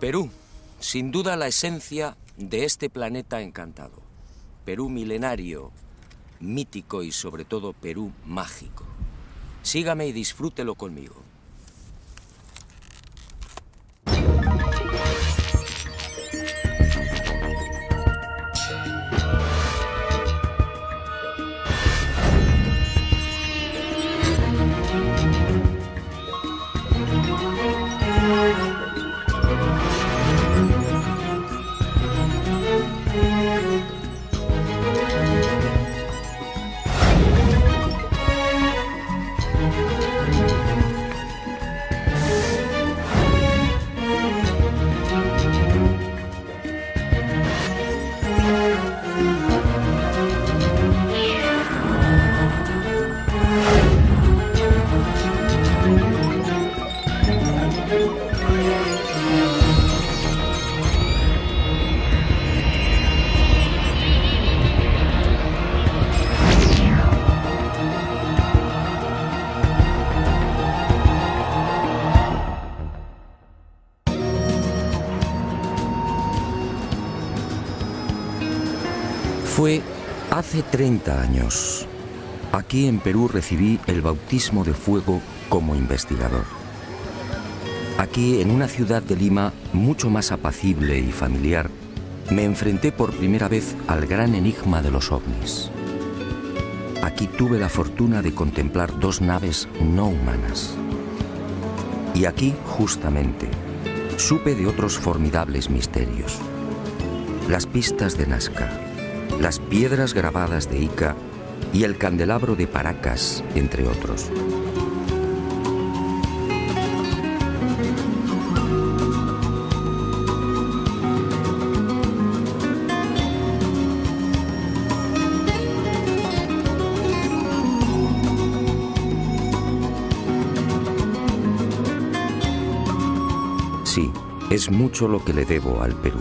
Perú, sin duda la esencia de este planeta encantado. Perú milenario, mítico y sobre todo Perú mágico. Sígame y disfrútelo conmigo. Fue hace 30 años. Aquí en Perú recibí el bautismo de fuego como investigador. Aquí, en una ciudad de Lima mucho más apacible y familiar, me enfrenté por primera vez al gran enigma de los ovnis. Aquí tuve la fortuna de contemplar dos naves no humanas. Y aquí, justamente, supe de otros formidables misterios. Las pistas de Nazca, las piedras grabadas de Ica y el candelabro de Paracas, entre otros. Sí, es mucho lo que le debo al Perú.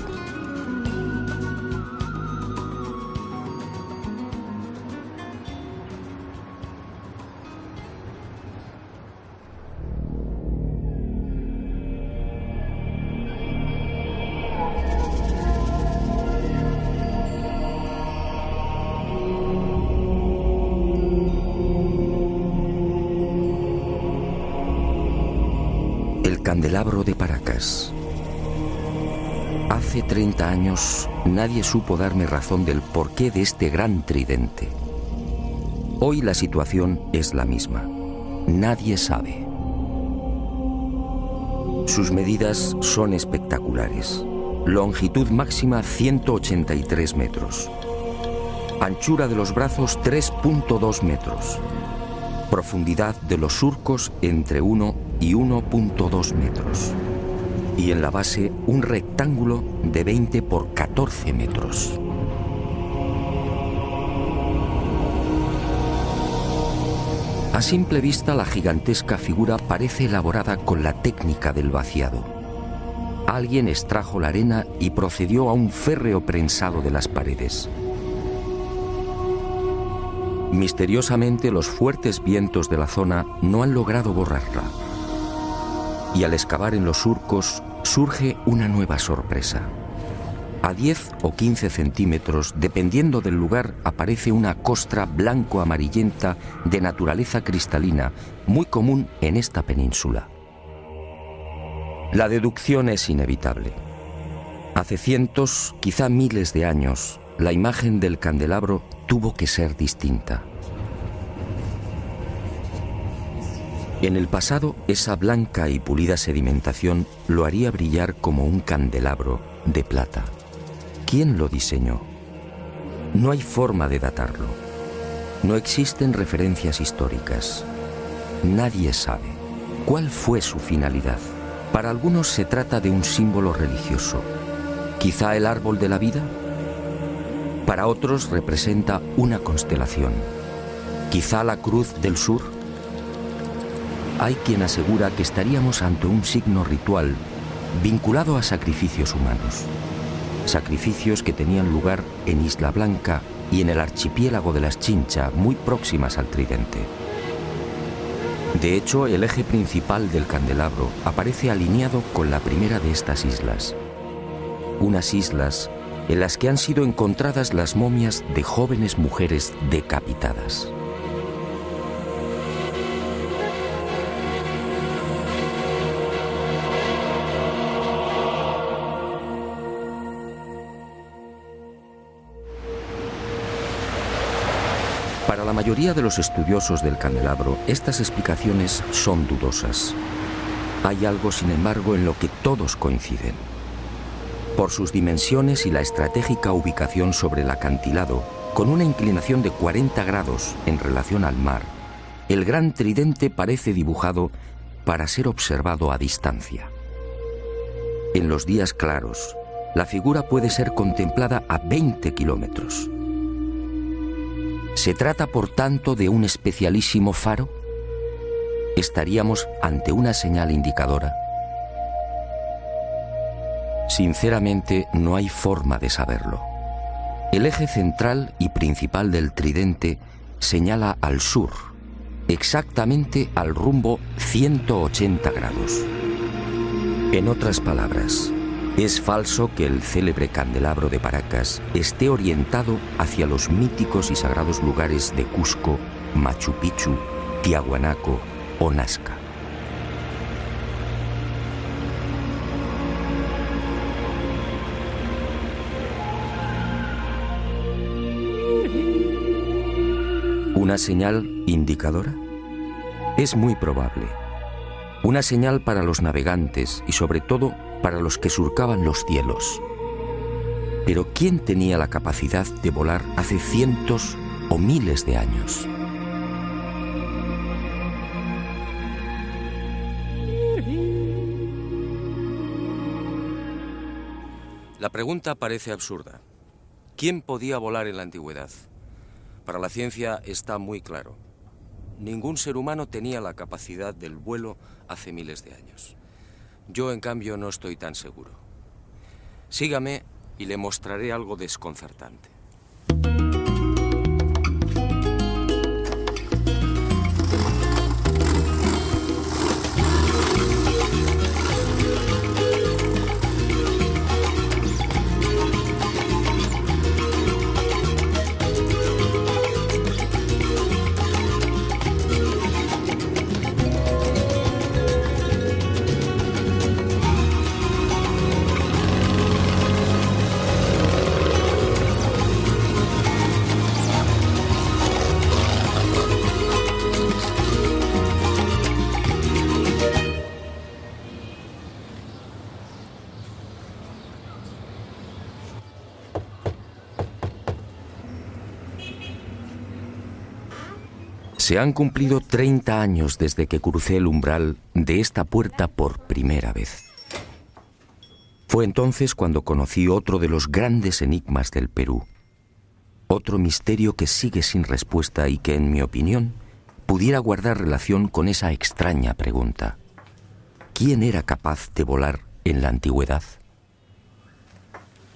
El candelabro de Paracas. Hace 30 años nadie supo darme razón del porqué de este gran tridente. Hoy la situación es la misma. Nadie sabe. Sus medidas son espectaculares. Longitud máxima 183 metros. Anchura de los brazos 3.2 metros. Profundidad de los surcos entre 1 y 1.2 metros. Y en la base un rectángulo de 20 por 14 metros. A simple vista la gigantesca figura parece elaborada con la técnica del vaciado. Alguien extrajo la arena y procedió a un férreo prensado de las paredes. Misteriosamente los fuertes vientos de la zona no han logrado borrarla. Y al excavar en los surcos surge una nueva sorpresa. A 10 o 15 centímetros, dependiendo del lugar, aparece una costra blanco-amarillenta de naturaleza cristalina, muy común en esta península. La deducción es inevitable. Hace cientos, quizá miles de años, la imagen del candelabro tuvo que ser distinta. En el pasado, esa blanca y pulida sedimentación lo haría brillar como un candelabro de plata. ¿Quién lo diseñó? No hay forma de datarlo. No existen referencias históricas. Nadie sabe cuál fue su finalidad. Para algunos se trata de un símbolo religioso. ¿Quizá el árbol de la vida? Para otros representa una constelación. ¿Quizá la cruz del sur? Hay quien asegura que estaríamos ante un signo ritual vinculado a sacrificios humanos. Sacrificios que tenían lugar en Isla Blanca y en el archipiélago de las Chincha, muy próximas al tridente. De hecho, el eje principal del candelabro aparece alineado con la primera de estas islas. Unas islas en las que han sido encontradas las momias de jóvenes mujeres decapitadas. Para la mayoría de los estudiosos del candelabro, estas explicaciones son dudosas. Hay algo, sin embargo, en lo que todos coinciden. Por sus dimensiones y la estratégica ubicación sobre el acantilado, con una inclinación de 40 grados en relación al mar, el gran tridente parece dibujado para ser observado a distancia. En los días claros, la figura puede ser contemplada a 20 kilómetros. ¿Se trata, por tanto, de un especialísimo faro? ¿Estaríamos ante una señal indicadora? Sinceramente, no hay forma de saberlo. El eje central y principal del tridente señala al sur, exactamente al rumbo 180 grados. En otras palabras, es falso que el célebre candelabro de Paracas esté orientado hacia los míticos y sagrados lugares de Cusco, Machu Picchu, Tiahuanaco o Nazca. ¿Una señal indicadora? Es muy probable. Una señal para los navegantes y sobre todo para los que surcaban los cielos. Pero ¿quién tenía la capacidad de volar hace cientos o miles de años? La pregunta parece absurda. ¿Quién podía volar en la antigüedad? Para la ciencia está muy claro. Ningún ser humano tenía la capacidad del vuelo hace miles de años. Yo, en cambio, no estoy tan seguro. Sígame y le mostraré algo desconcertante. Se han cumplido 30 años desde que crucé el umbral de esta puerta por primera vez. Fue entonces cuando conocí otro de los grandes enigmas del Perú. Otro misterio que sigue sin respuesta y que, en mi opinión, pudiera guardar relación con esa extraña pregunta. ¿Quién era capaz de volar en la antigüedad?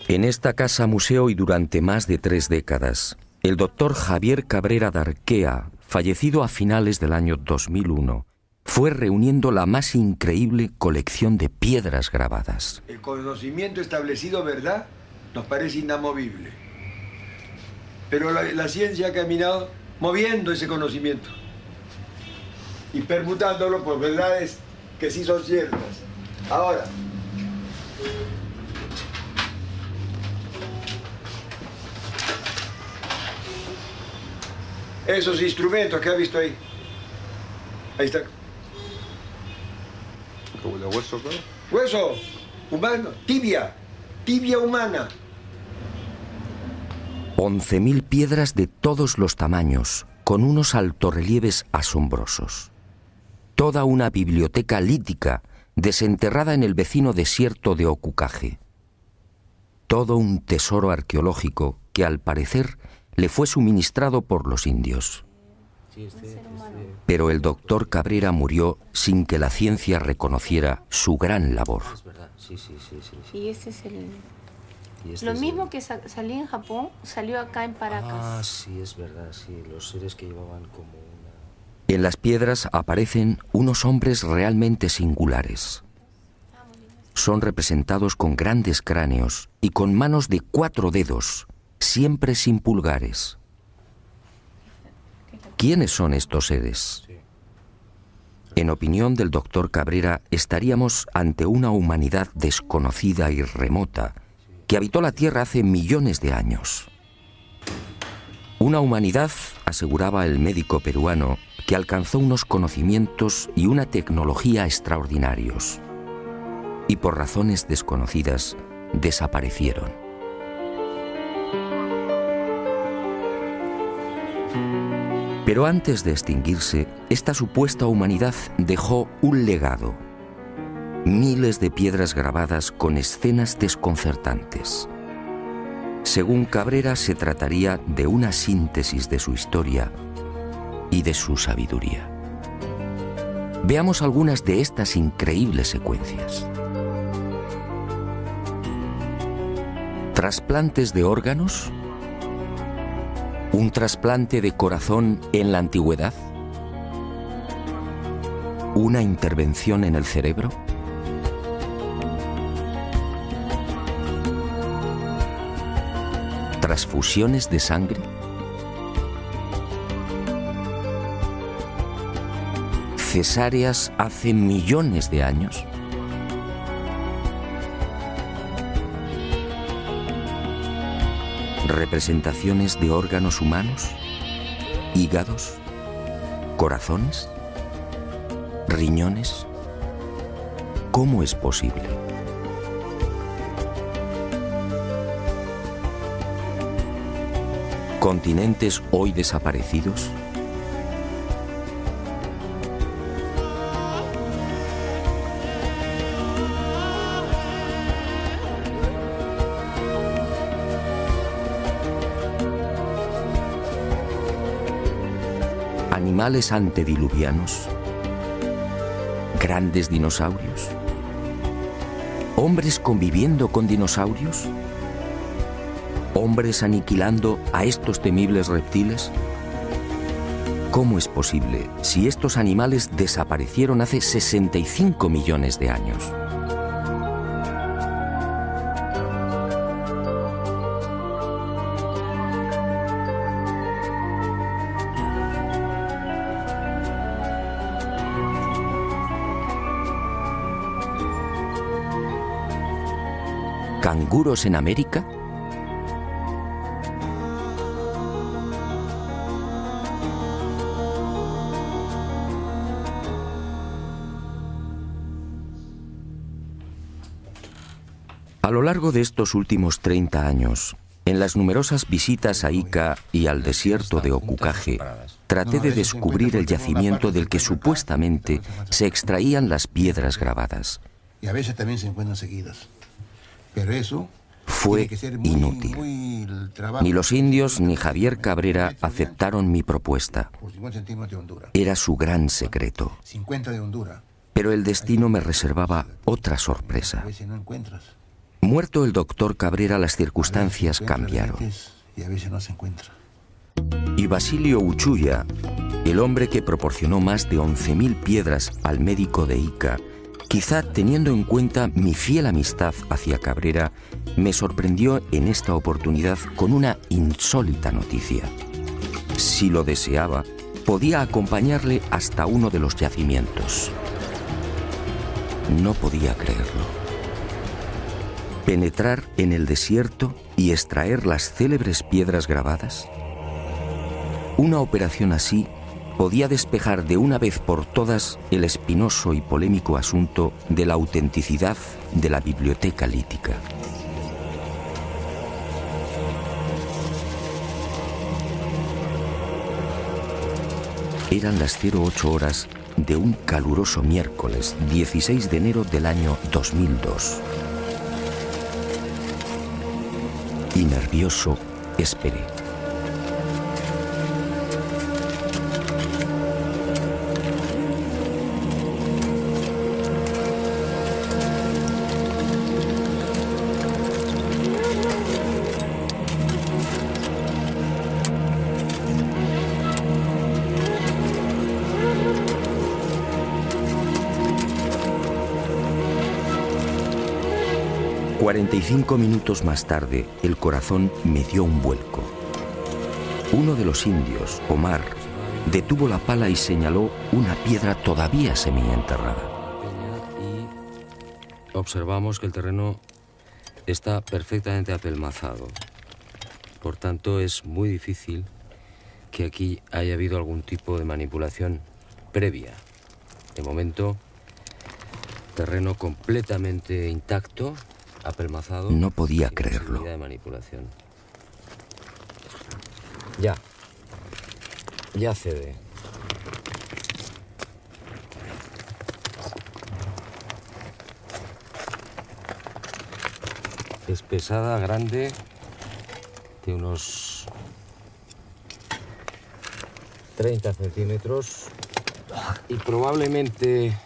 En esta casa museo y durante más de 3 décadas, el doctor Javier Cabrera d'Arquea, fallecido a finales del año 2001, fue reuniendo la más increíble colección de piedras grabadas. El conocimiento establecido, ¿verdad?, nos parece inamovible. Pero la ciencia ha caminado moviendo ese conocimiento y permutándolo por verdades que sí son ciertas. Ahora, esos instrumentos que ha visto ahí. Ahí está. ¿Como de hueso, claro? Hueso humano, tibia humana. 11.000 piedras de todos los tamaños, con unos altorrelieves asombrosos. Toda una biblioteca lítica desenterrada en el vecino desierto de Ocucaje. Todo un tesoro arqueológico que, al parecer, le fue suministrado por los indios. Pero el doctor Cabrera murió sin que la ciencia reconociera su gran labor. Es verdad, sí. Y este es el... Este Lo es mismo que salió en Japón, salió acá en Paracas. Ah, sí, es verdad, sí. Los seres que llevaban como una... En las piedras aparecen unos hombres realmente singulares. Son representados con grandes cráneos y con manos de 4 dedos, siempre sin pulgares. ¿Quiénes son estos seres? En opinión del doctor Cabrera, estaríamos ante una humanidad desconocida y remota que habitó la Tierra hace millones de años. Una humanidad, aseguraba el médico peruano, que alcanzó unos conocimientos y una tecnología extraordinarios y por razones desconocidas desaparecieron. Pero antes de extinguirse, esta supuesta humanidad dejó un legado. Miles de piedras grabadas con escenas desconcertantes. Según Cabrera, se trataría de una síntesis de su historia y de su sabiduría. Veamos algunas de estas increíbles secuencias. ¿Trasplantes de órganos? ¿Un trasplante de corazón en la antigüedad? ¿Una intervención en el cerebro? ¿Transfusiones de sangre? ¿Cesáreas hace millones de años? ¿Representaciones de órganos humanos? ¿Hígados? ¿Corazones? ¿Riñones? ¿Cómo es posible? ¿Continentes hoy desaparecidos? ¿Animales antediluvianos? ¿Grandes dinosaurios? ¿Hombres conviviendo con dinosaurios? ¿Hombres aniquilando a estos temibles reptiles? ¿Cómo es posible si estos animales desaparecieron hace 65 millones de años? ¿Canguros en América? A lo largo de estos últimos 30 años, en las numerosas visitas a Ica y al desierto de Ocucaje, traté de descubrir el yacimiento del que supuestamente se extraían las piedras grabadas. Y a veces también se encuentran seguidas. Pero eso fue inútil. Ni los indios ni Javier Cabrera aceptaron mi propuesta. Era su gran secreto. Pero el destino me reservaba otra sorpresa. Muerto el doctor Cabrera, las circunstancias cambiaron. Y Basilio Uchuya, el hombre que proporcionó más de 11.000 piedras al médico de Ica, quizá teniendo en cuenta mi fiel amistad hacia Cabrera, me sorprendió en esta oportunidad con una insólita noticia. Si lo deseaba, podía acompañarle hasta uno de los yacimientos. No podía creerlo. ¿Penetrar en el desierto y extraer las célebres piedras grabadas? Una operación así podía despejar de una vez por todas el espinoso y polémico asunto de la autenticidad de la biblioteca lítica. Eran las 08 horas de un caluroso miércoles 16 de enero del año 2002. Y nervioso, esperé. 45 minutos más tarde, el corazón me dio un vuelco. Uno de los indios, Omar, detuvo la pala y señaló una piedra todavía semienterrada. Y observamos que el terreno está perfectamente apelmazado. Por tanto, es muy difícil que aquí haya habido algún tipo de manipulación previa. De momento, terreno completamente intacto, apelmazado. No podía sin creerlo. posibilidad de manipulación. Ya cede. Es pesada, grande, de unos 30 centímetros y probablemente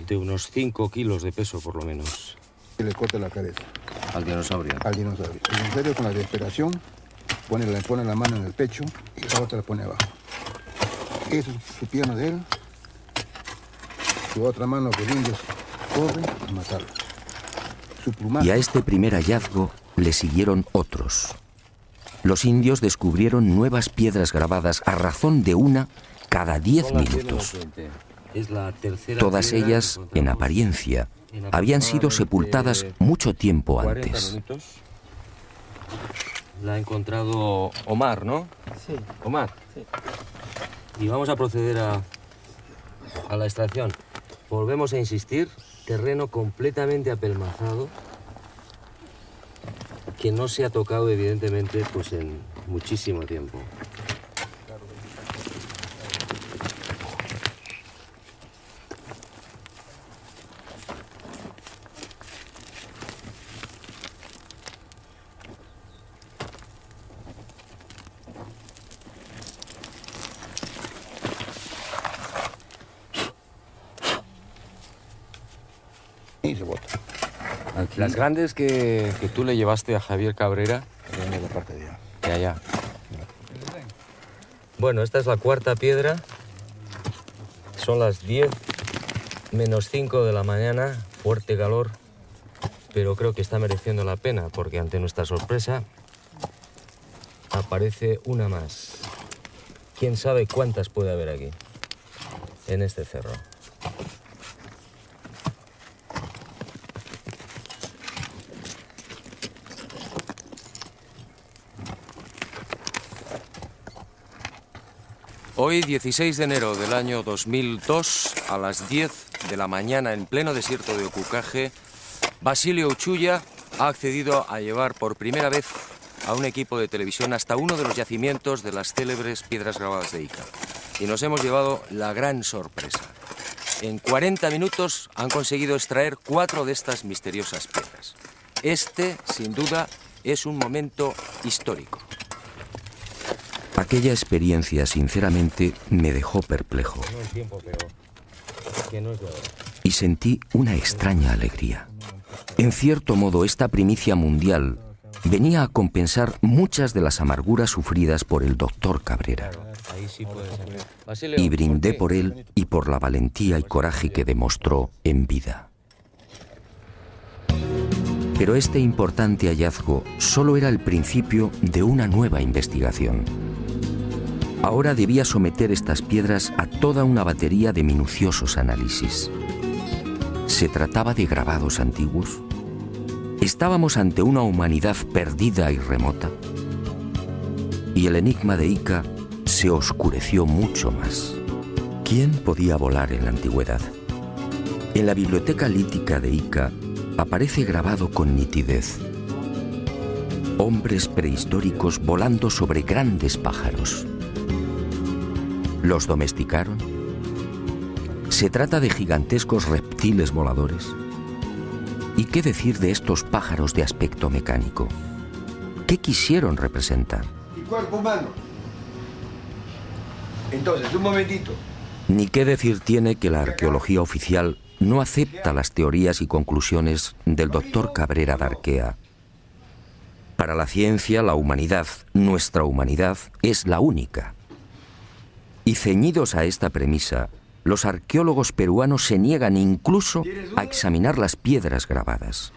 de unos 5 kilos de peso por lo menos. Que le corta la cabeza Al dinosaurio. al dinosaurio. El dinosaurio con la desesperación pone la mano en el pecho y la otra la pone abajo. Eso es su pierna de él. Su otra mano que el indio corre a matarlo. Su plumaje. Y a este primer hallazgo le siguieron otros. Los indios descubrieron nuevas piedras grabadas a razón de una cada 10 minutos. Es la tercera Todas piedra ellas, que en encontramos apariencia, en habían sido aproximadamente sepultadas mucho tiempo 40 antes. minutos. La ha encontrado Omar, ¿no? Sí. Omar. Sí. Y vamos a proceder a la extracción. Volvemos a insistir, terreno completamente apelmazado, que no se ha tocado evidentemente pues en muchísimo tiempo. Y se bota. Aquí. Las grandes que tú le llevaste a Javier Cabrera, Viene la parte de allá. de allá. Bueno, esta es la cuarta piedra. Son las 10 menos 5 de la mañana, fuerte calor, pero creo que está mereciendo la pena porque ante nuestra sorpresa aparece una más. ¿Quién sabe cuántas puede haber aquí, en este cerro? Hoy, 16 de enero del año 2002, a las 10 de la mañana, en pleno desierto de Ocucaje, Basilio Uchuya ha accedido a llevar por primera vez a un equipo de televisión hasta uno de los yacimientos de las célebres piedras grabadas de Ica. Y nos hemos llevado la gran sorpresa. En 40 minutos han conseguido extraer 4 de estas misteriosas piedras. Este, sin duda, es un momento histórico. Aquella experiencia, sinceramente, me dejó perplejo No el tiempo, pero que no es de ahora. y sentí una extraña alegría. En cierto modo, esta primicia mundial venía a compensar muchas de las amarguras sufridas por el doctor Cabrera. Ahí sí puede ser. Basilio, Y brindé qué? por él y por la valentía y coraje que demostró en vida. Pero este importante hallazgo solo era el principio de una nueva investigación. Ahora debía someter estas piedras a toda una batería de minuciosos análisis. ¿Se trataba de grabados antiguos? ¿Estábamos ante una humanidad perdida y remota? Y el enigma de Ica se oscureció mucho más. ¿Quién podía volar en la antigüedad? En la biblioteca lítica de Ica aparece grabado con nitidez: hombres prehistóricos volando sobre grandes pájaros. ¿Los domesticaron? ¿Se trata de gigantescos reptiles voladores? ¿Y qué decir de estos pájaros de aspecto mecánico? ¿Qué quisieron representar? El cuerpo humano. Entonces, un momentito. Ni qué decir tiene que la arqueología oficial no acepta las teorías y conclusiones del doctor Cabrera de Arquea. Para la ciencia, la humanidad, nuestra humanidad, es la única. Y ceñidos a esta premisa, los arqueólogos peruanos se niegan incluso a examinar las piedras grabadas.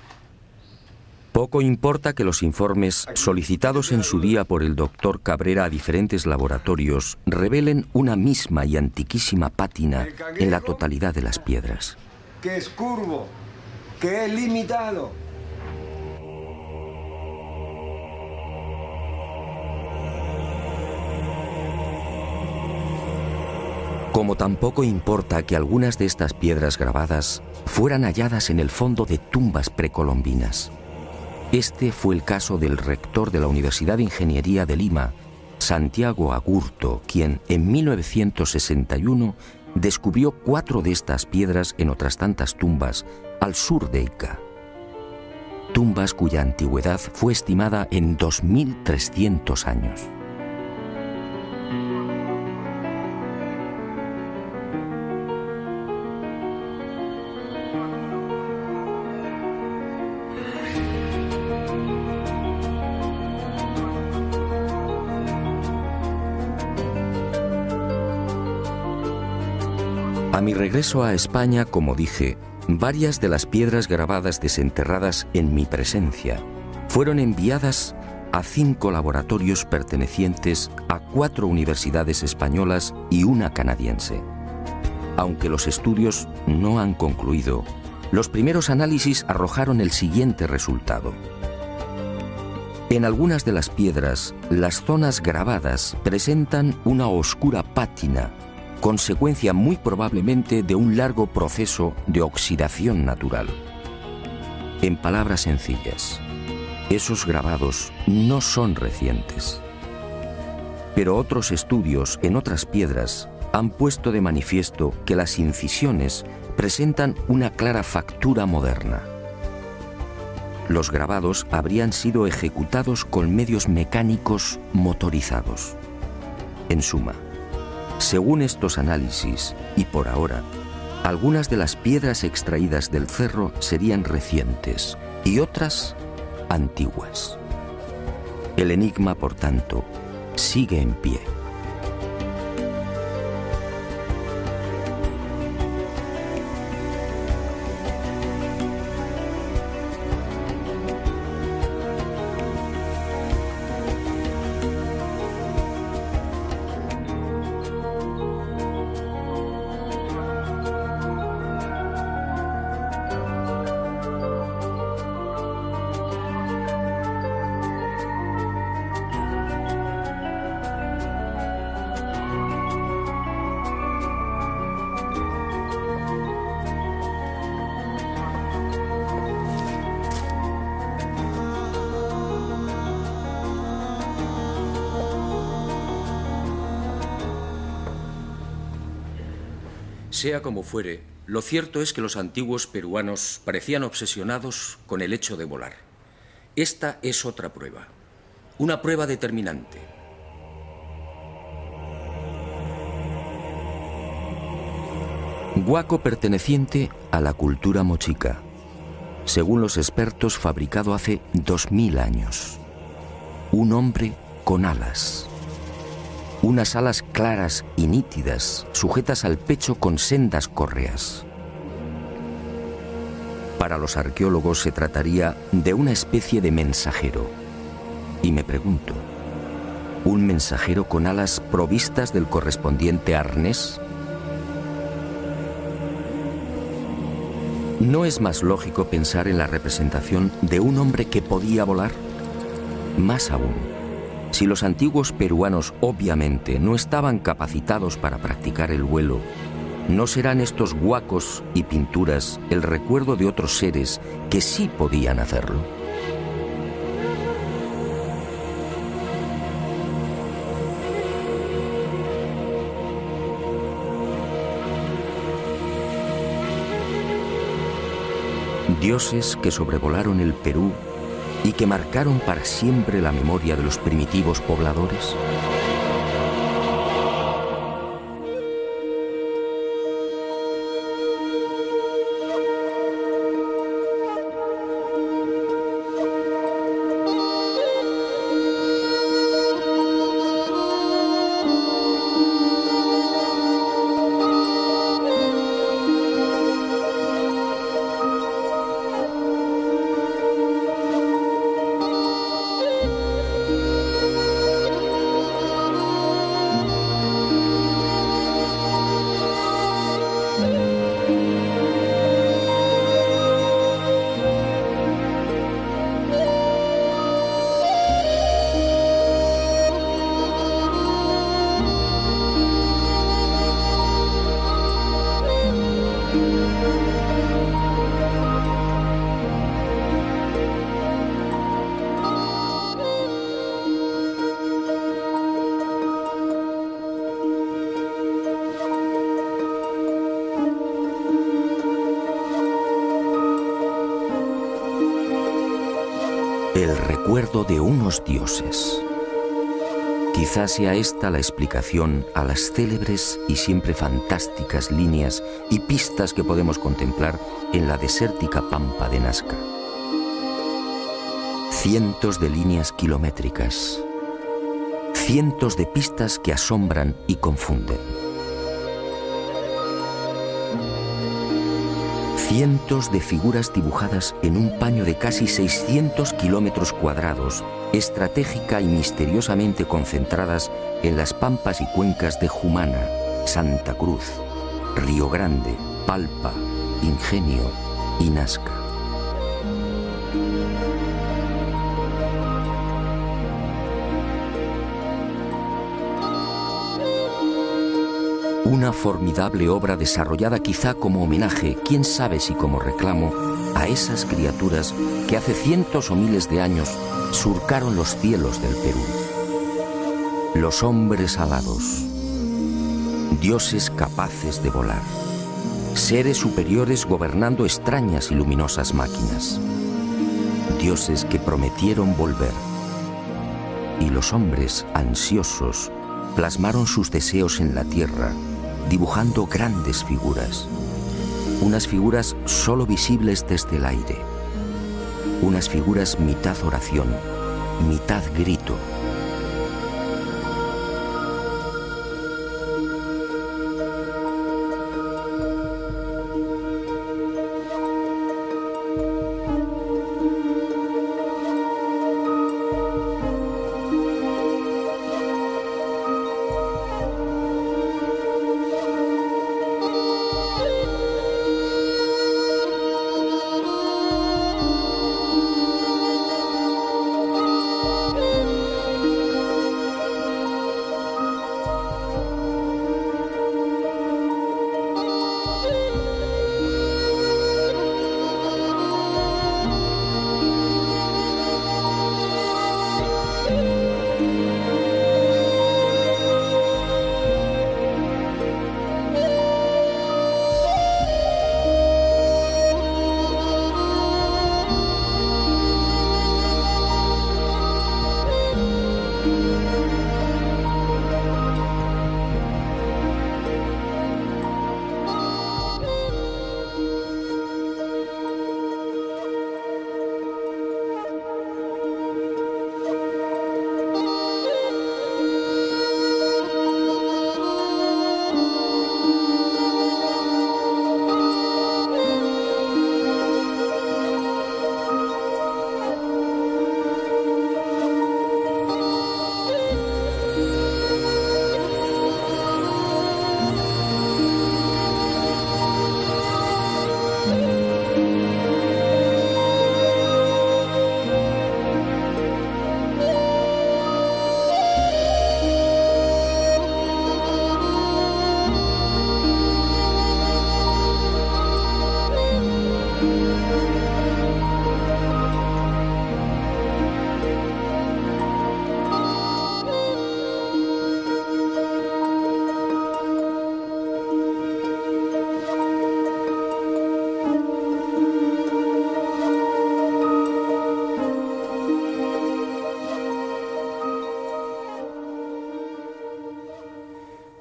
Poco importa que los informes solicitados en su día por el doctor Cabrera a diferentes laboratorios revelen una misma y antiquísima pátina en la totalidad de las piedras. Que es curvo, que es limitado. Como tampoco importa que algunas de estas piedras grabadas fueran halladas en el fondo de tumbas precolombinas. Este fue el caso del rector de la Universidad de Ingeniería de Lima, Santiago Agurto, quien en 1961 descubrió 4 de estas piedras en otras tantas tumbas al sur de Ica. Tumbas cuya antigüedad fue estimada en 2.300 años. A mi regreso a España, como dije, varias de las piedras grabadas desenterradas en mi presencia fueron enviadas a 5 laboratorios pertenecientes a 4 universidades españolas y una canadiense. Aunque los estudios no han concluido, los primeros análisis arrojaron el siguiente resultado. En algunas de las piedras, las zonas grabadas presentan una oscura pátina, consecuencia muy probablemente de un largo proceso de oxidación natural. En palabras sencillas, esos grabados no son recientes. Pero otros estudios en otras piedras han puesto de manifiesto que las incisiones presentan una clara factura moderna. Los grabados habrían sido ejecutados con medios mecánicos motorizados. En suma, según estos análisis, y por ahora, algunas de las piedras extraídas del cerro serían recientes y otras antiguas. El enigma, por tanto, sigue en pie. Sea como fuere, lo cierto es que los antiguos peruanos parecían obsesionados con el hecho de volar. Esta es otra prueba, una prueba determinante. Huaco perteneciente a la cultura mochica, según los expertos fabricado hace 2000 años. Un hombre con alas. Unas alas claras y nítidas, sujetas al pecho con sendas correas. Para los arqueólogos se trataría de una especie de mensajero. Y me pregunto, ¿un mensajero con alas provistas del correspondiente arnés? ¿No es más lógico pensar en la representación de un hombre que podía volar? Más aún, si los antiguos peruanos obviamente no estaban capacitados para practicar el vuelo, ¿no serán estos huacos y pinturas el recuerdo de otros seres que sí podían hacerlo? Dioses que sobrevolaron el Perú y que marcaron para siempre la memoria de los primitivos pobladores. El recuerdo de unos dioses. Quizás sea esta la explicación a las célebres y siempre fantásticas líneas y pistas que podemos contemplar en la desértica pampa de Nazca. Cientos de líneas kilométricas, cientos de pistas que asombran y confunden. Cientos de figuras dibujadas en un paño de casi 600 kilómetros cuadrados, estratégica y misteriosamente concentradas en las pampas y cuencas de Jumana, Santa Cruz, Río Grande, Palpa, Ingenio y Nazca. Una formidable obra desarrollada quizá como homenaje, quién sabe si como reclamo, a esas criaturas que hace cientos o miles de años surcaron los cielos del Perú. Los hombres alados, dioses capaces de volar, seres superiores gobernando extrañas y luminosas máquinas, dioses que prometieron volver. Y los hombres ansiosos plasmaron sus deseos en la tierra, dibujando grandes figuras, unas figuras solo visibles desde el aire, unas figuras mitad oración, mitad grito.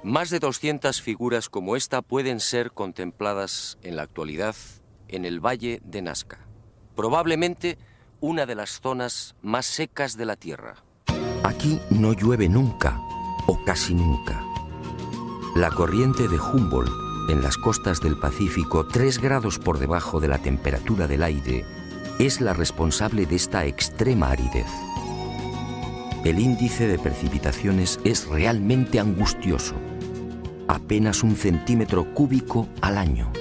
Más de 200 figuras como esta pueden ser contempladas en la actualidad en el Valle de Nazca, probablemente una de las zonas más secas de la Tierra. Aquí no llueve nunca, o casi nunca. La corriente de Humboldt en las costas del Pacífico, 3 grados por debajo de la temperatura del aire, es la responsable de esta extrema aridez. El índice de precipitaciones es realmente angustioso, apenas 1 centímetro cúbico al año.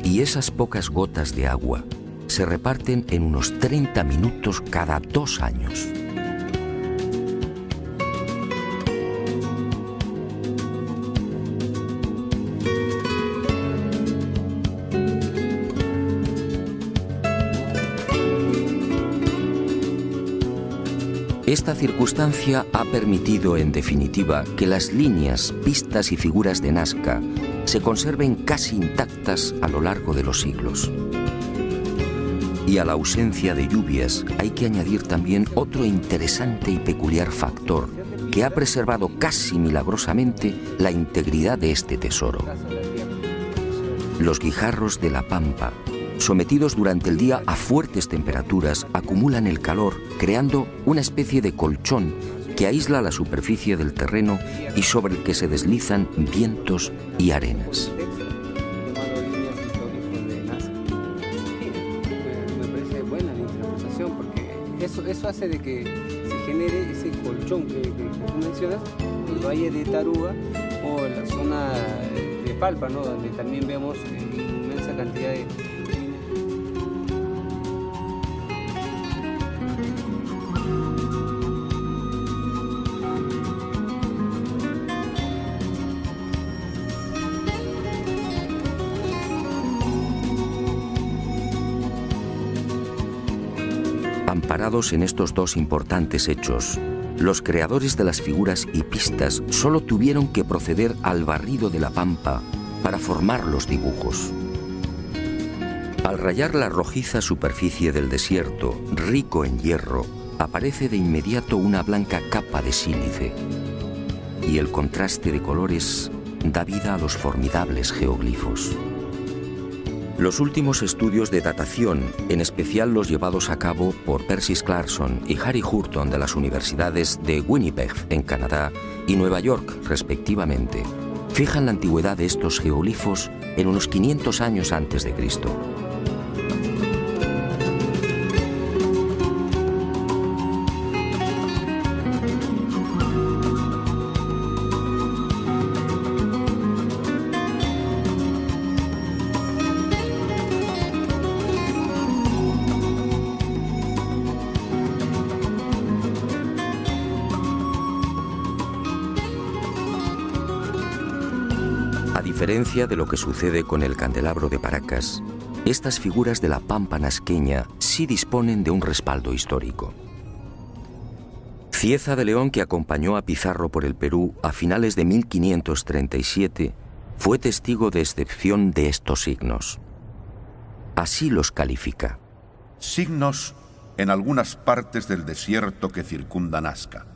Y esas pocas gotas de agua se reparten en unos 30 minutos cada 2 años. Esta circunstancia ha permitido, en definitiva, que las líneas, pistas y figuras de Nazca se conserven casi intactas a lo largo de los siglos. Y a la ausencia de lluvias hay que añadir también otro interesante y peculiar factor que ha preservado casi milagrosamente la integridad de este tesoro. Los guijarros de la pampa, sometidos durante el día a fuertes temperaturas, acumulan el calor, creando una especie de colchón que aísla la superficie del terreno y sobre el que se deslizan vientos y arenas. Me parece buena la interpretación porque eso hace de que se genere ese colchón que tú mencionas, el Valle de Taruga o en la zona de Palpa, ¿no? Donde también vemos inmensa cantidad de... Amparados en estos dos importantes hechos, los creadores de las figuras hipistas solo tuvieron que proceder al barrido de la pampa para formar los dibujos. Al rayar la rojiza superficie del desierto, rico en hierro, aparece de inmediato una blanca capa de sílice, y el contraste de colores da vida a los formidables geoglifos. Los últimos estudios de datación, en especial los llevados a cabo por Percy Clarkson y Harry Hurton de las universidades de Winnipeg, en Canadá, y Nueva York, respectivamente, fijan la antigüedad de estos geoglifos en unos 500 años antes de Cristo. A diferencia de lo que sucede con el candelabro de Paracas, estas figuras de la pampa nasqueña sí disponen de un respaldo histórico. Cieza de León, que acompañó a Pizarro por el Perú a finales de 1537, fue testigo de excepción de estos signos. Así los califica. Signos en algunas partes del desierto que circunda Nazca.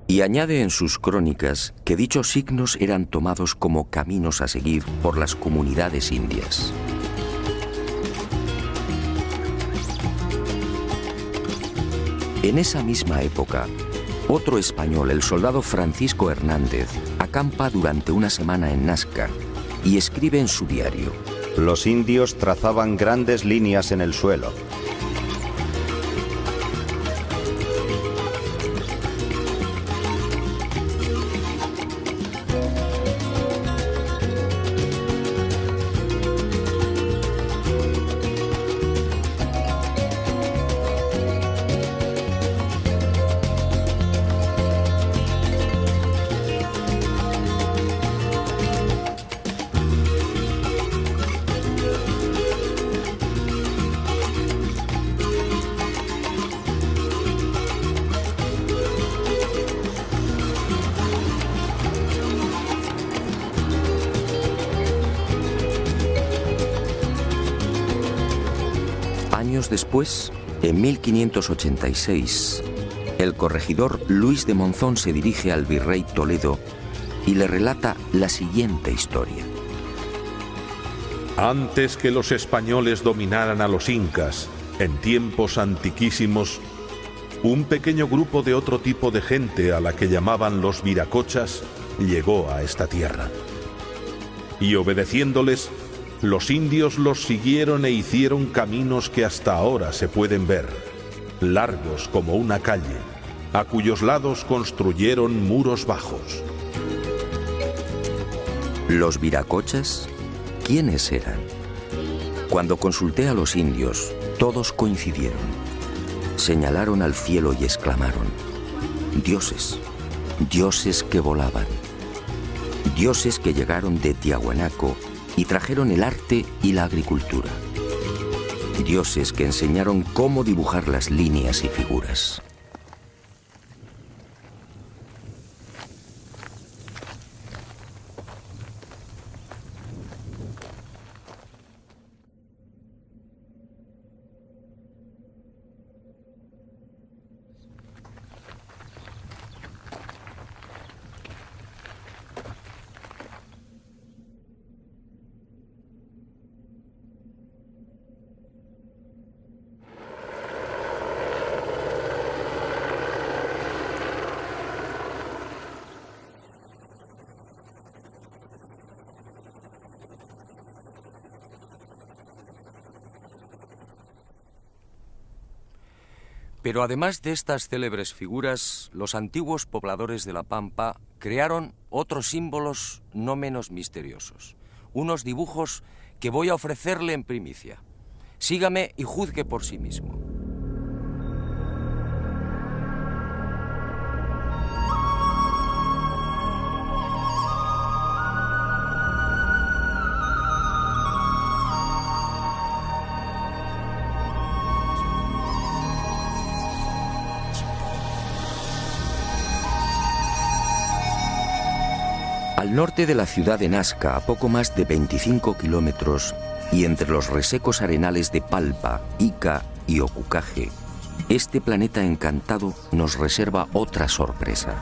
Y añade en sus crónicas que dichos signos eran tomados como caminos a seguir por las comunidades indias. En esa misma época, otro español, el soldado Francisco Hernández, acampa durante una semana en Nazca y escribe en su diario: Los indios trazaban grandes líneas en el suelo. Años después, en 1586, el corregidor Luis de Monzón se dirige al virrey Toledo y le relata la siguiente historia. Antes que los españoles dominaran a los incas, en tiempos antiquísimos, un pequeño grupo de otro tipo de gente a la que llamaban los viracochas llegó a esta tierra. Y obedeciéndoles, los indios los siguieron e hicieron caminos que hasta ahora se pueden ver, largos como una calle, a cuyos lados construyeron muros bajos. ¿Los viracochas? ¿Quiénes eran? Cuando consulté a los indios, todos coincidieron. Señalaron al cielo y exclamaron: dioses, dioses que volaban, dioses que llegaron de Tiahuanaco y trajeron el arte y la agricultura, dioses que enseñaron cómo dibujar las líneas y figuras. Pero además de estas célebres figuras, los antiguos pobladores de La Pampa crearon otros símbolos no menos misteriosos. Unos dibujos que voy a ofrecerle en primicia. Sígame y juzgue por sí mismo. Al norte de la ciudad de Nazca, a poco más de 25 kilómetros, y entre los resecos arenales de Palpa, Ica y Ocucaje, este planeta encantado nos reserva otra sorpresa.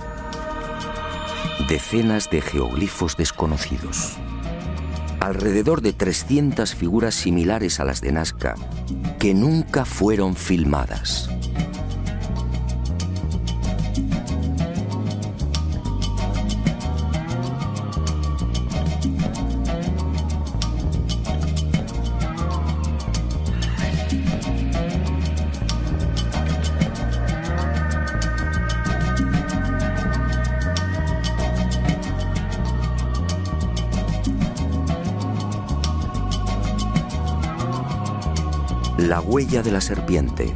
Decenas de geoglifos desconocidos. Alrededor de 300 figuras similares a las de Nazca, que nunca fueron filmadas. La huella de la serpiente.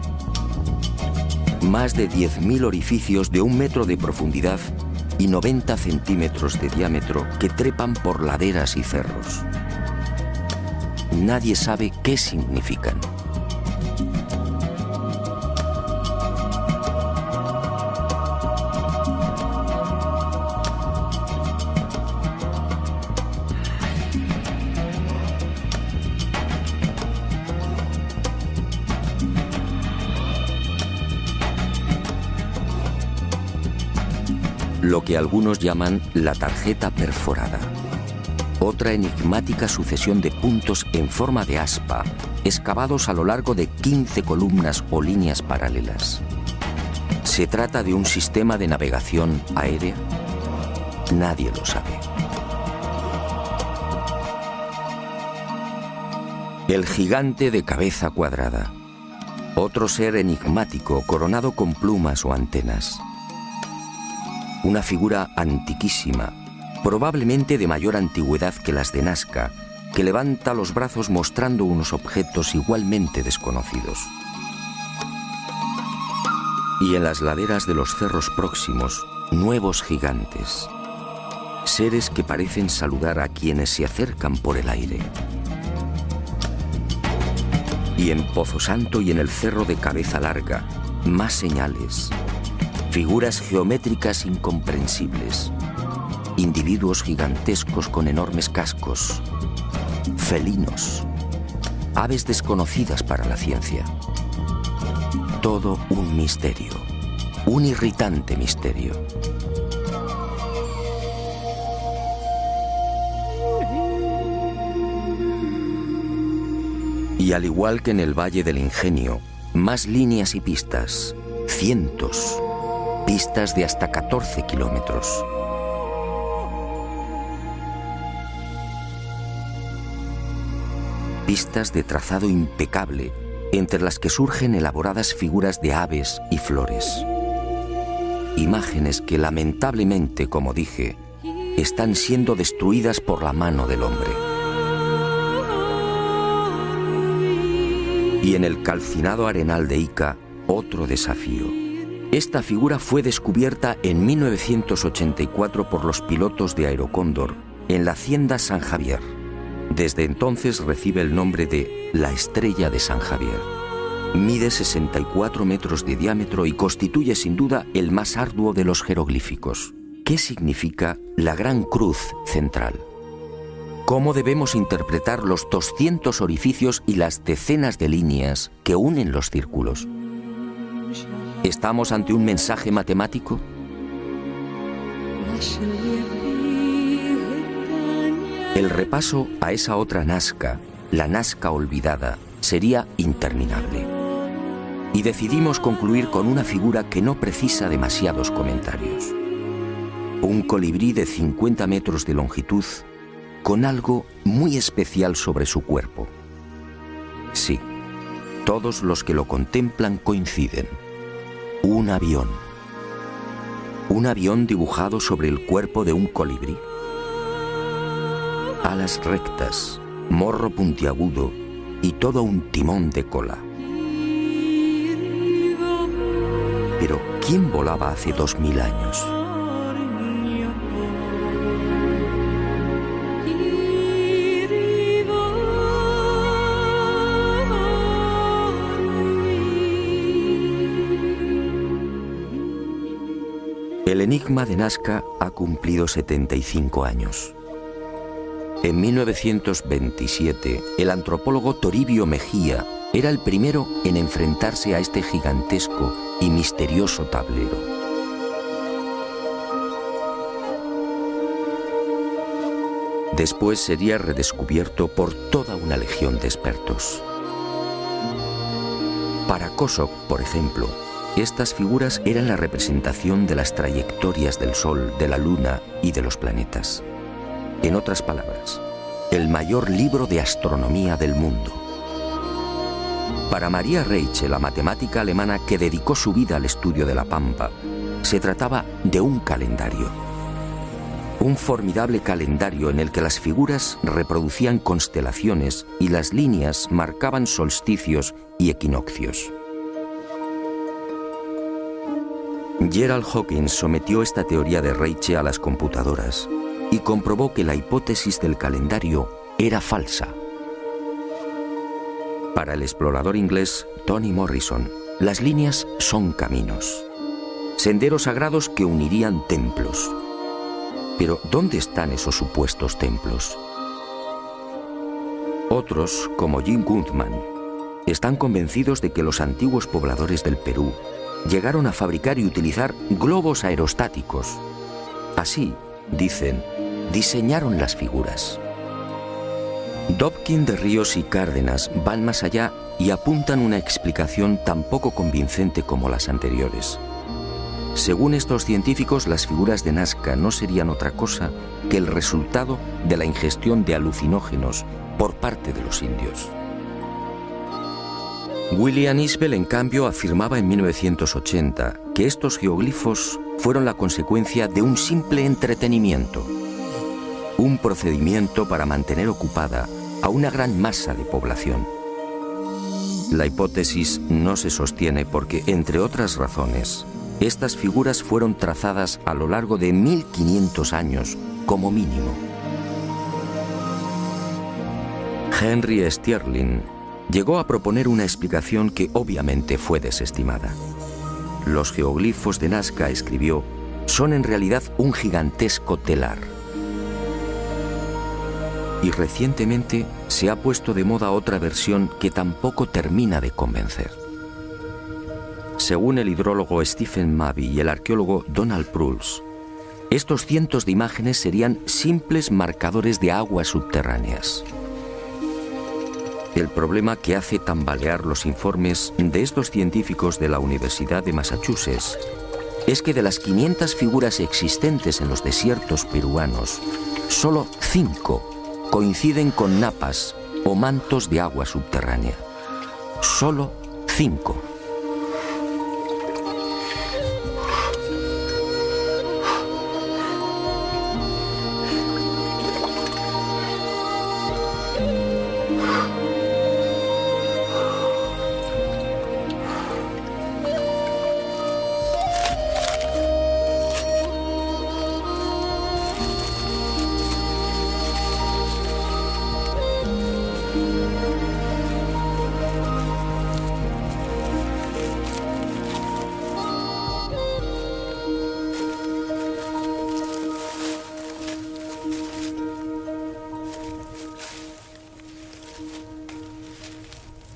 Más de 10.000 orificios de 1 metro de profundidad y 90 centímetros de diámetro que trepan por laderas y cerros. Nadie sabe qué significan. Lo que algunos llaman la tarjeta perforada. Otra enigmática sucesión de puntos en forma de aspa, excavados a lo largo de 15 columnas o líneas paralelas. ¿Se trata de un sistema de navegación aérea? Nadie lo sabe. El gigante de cabeza cuadrada. Otro ser enigmático coronado con plumas o antenas. Una figura antiquísima, probablemente de mayor antigüedad que las de Nazca, que levanta los brazos mostrando unos objetos igualmente desconocidos. Y en las laderas de los cerros próximos, nuevos gigantes, seres que parecen saludar a quienes se acercan por el aire. Y en Pozo Santo y en el cerro de Cabeza Larga, más señales. Figuras geométricas incomprensibles, individuos gigantescos con enormes cascos, felinos, aves desconocidas para la ciencia. Todo un misterio, un irritante misterio. Y al igual que en el Valle del Ingenio, más líneas y pistas, cientos. Pistas de hasta 14 kilómetros. Pistas de trazado impecable, entre las que surgen elaboradas figuras de aves y flores. Imágenes que lamentablemente, como dije, están siendo destruidas por la mano del hombre. Y en el calcinado arenal de Ica, otro desafío. Esta figura fue descubierta en 1984 por los pilotos de Aerocóndor en la hacienda San Javier. Desde entonces recibe el nombre de la Estrella de San Javier. Mide 64 metros de diámetro y constituye sin duda el más arduo de los jeroglíficos. ¿Qué significa la Gran Cruz central? ¿Cómo debemos interpretar los 200 orificios y las decenas de líneas que unen los círculos? ¿Estamos ante un mensaje matemático? El repaso a esa otra Nazca, la Nazca olvidada, sería interminable. Y decidimos concluir con una figura que no precisa demasiados comentarios. Un colibrí de 50 metros de longitud, con algo muy especial sobre su cuerpo. Sí, todos los que lo contemplan coinciden. Un avión. Un avión dibujado sobre el cuerpo de un colibrí. Alas rectas, morro puntiagudo y todo un timón de cola. Pero, ¿quién volaba hace 2000 años? El enigma de Nazca ha cumplido 75 años. En 1927, el antropólogo Toribio Mejía era el primero en enfrentarse a este gigantesco y misterioso tablero. Después sería redescubierto por toda una legión de expertos. Para Kosok, por ejemplo, estas figuras eran la representación de las trayectorias del Sol, de la Luna y de los planetas. En otras palabras, el mayor libro de astronomía del mundo. Para Maria Reiche, la matemática alemana que dedicó su vida al estudio de la Pampa, se trataba de un calendario. Un formidable calendario en el que las figuras reproducían constelaciones y las líneas marcaban solsticios y equinoccios. Gerald Hawkins sometió esta teoría de Reiche a las computadoras y comprobó que la hipótesis del calendario era falsa. Para el explorador inglés Tony Morrison, las líneas son caminos, senderos sagrados que unirían templos. Pero, ¿dónde están esos supuestos templos? Otros, como Jim Gutman, están convencidos de que los antiguos pobladores del Perú llegaron a fabricar y utilizar globos aerostáticos. Así, dicen, diseñaron las figuras. Dobkin de Ríos y Cárdenas van más allá y apuntan una explicación tan poco convincente como las anteriores. Según estos científicos, las figuras de Nazca no serían otra cosa que el resultado de la ingestión de alucinógenos por parte de los indios. William Isbell, en cambio, afirmaba en 1980 que estos geoglifos fueron la consecuencia de un simple entretenimiento, un procedimiento para mantener ocupada a una gran masa de población. La hipótesis no se sostiene porque, entre otras razones, estas figuras fueron trazadas a lo largo de 1500 años como mínimo. Henry Sterling llegó a proponer una explicación que obviamente fue desestimada. Los geoglifos de Nazca, escribió, son en realidad un gigantesco telar. Y recientemente se ha puesto de moda otra versión que tampoco termina de convencer. Según el hidrólogo Stephen Mabey y el arqueólogo Donald Prulls, estos cientos de imágenes serían simples marcadores de aguas subterráneas. El problema que hace tambalear los informes de estos científicos de la Universidad de Massachusetts es que de las 500 figuras existentes en los desiertos peruanos, solo 5 coinciden con napas o mantos de agua subterránea. Solo 5.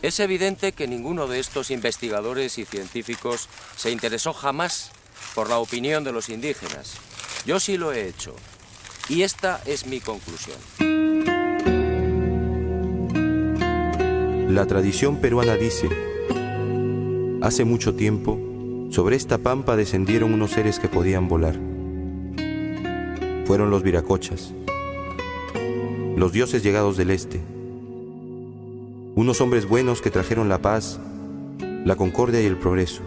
Es evidente que ninguno de estos investigadores y científicos se interesó jamás por la opinión de los indígenas. Yo sí lo he hecho. Y esta es mi conclusión. La tradición peruana dice: hace mucho tiempo, sobre esta pampa descendieron unos seres que podían volar. Fueron los viracochas, los dioses llegados del este. Unos hombres buenos que trajeron la paz, la concordia y el progreso.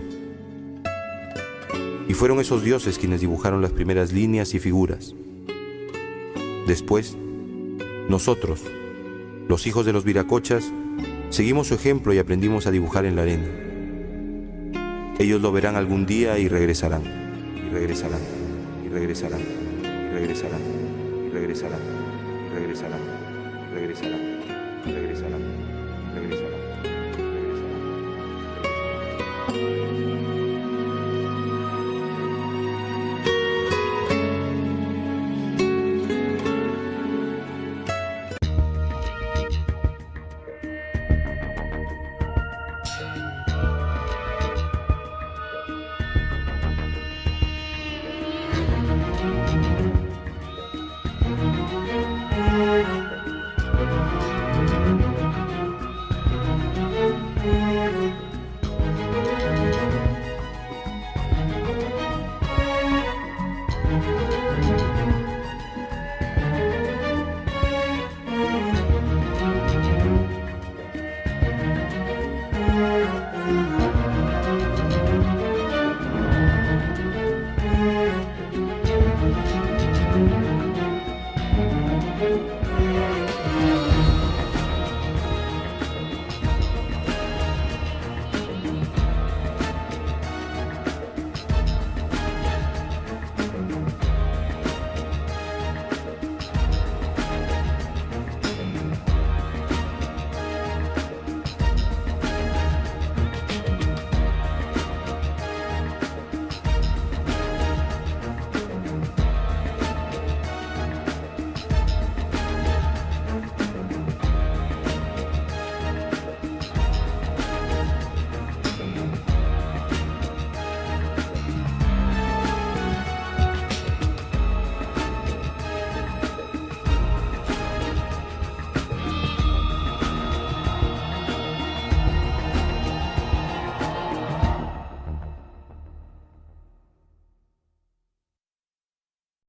fueron esos dioses quienes dibujaron las primeras líneas y figuras. Después, nosotros, los hijos de los viracochas, seguimos su ejemplo y aprendimos a dibujar en la arena. Ellos lo verán algún día y regresarán, y regresarán, y regresarán, y regresarán, y regresarán, y regresarán, y regresarán.